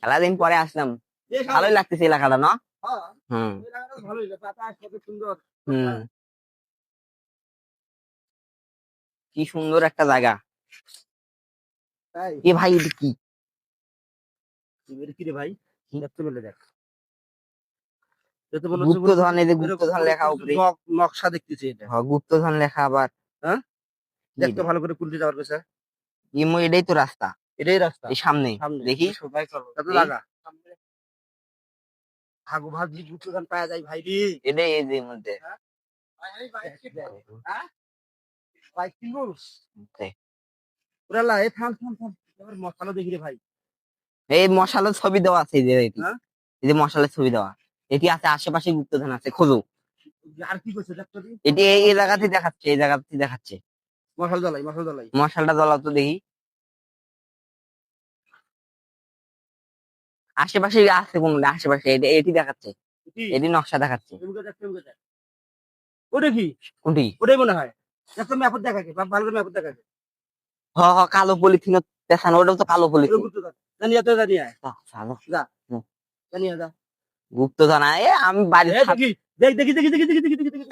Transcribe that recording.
খেলাদিন পরে আসলাম, ভালোই লাগতেছে এলাকাটা না? হুম হুম, কি সুন্দর একটা জায়গা। এ ভাই এটা কি? কি রে ভাই? কি? দেখতে পেলে দেখ, এটা মনে হচ্ছে গুপ্তধন, এই যে গুপ্তধন লেখা উপরে। নকশা দেখতেছি এটা। হ্যাঁ, গুপ্তধন লেখা আবার। হ্যাঁ, কি দেখতে এটা? ভালো করে কুলতে যাওয়ার কাছে। ইমো, এটাই তো রাস্তা, এটাই রাস্তা এই সামনে। সামনে। দেখি সবাই চলো এত এই, লাগা ভাগো ভাগি গুপ্তধন পাওয়া যায় ভাই রে। এটাই এই যে মধ্যে। হ্যাঁ? হ্যাঁ? বাইক কিনবো? ওরে আল্লাহ, এ থাম থাম থাম, এবার মশালা দেখি রে ভাই। এই মশালের ছবি দেওয়া আছে, এই যে এটি, হ্যাঁ, এই যে মশালের ছবি দেওয়া, এটি আছে আশেপাশে গুপ্তধন আছে, খোঁজো। আর কি করছে দেখ তো দি। এটি এই জায়গাতে দেখাচ্ছে, এই জায়গাতে দেখাচ্ছে। মশাল জ্বালাই, মশাল জ্বালাই। মশালটা জ্বলাও তো দেখি। আশেপাশে আছে কোন, আশেপাশে এটি দেখাচ্ছে, কি? এটি নকশা দেখাচ্ছে। এমকে দেখ, এমকে দেখ। ওটা কি? কোনটি? ওটাই মনে হয়। দেখ তো ম্যাপত দেখাকে, ভালো করে ম্যাপত দেখাকে। হ হ, কালো পলিথিন পেছানো, ওটাও তো কালো ওটা পলিথিন। গুপ্তধন। জানিয়ে তো জানিয়ে আয়। চালো। যা, হুম। জানিয়ে যা। গুপ্তধন, এ আমি বাড়ির এ দেখি, দেখ দেখি দেখি দেখি দেখি দেখি দেখি দেখি।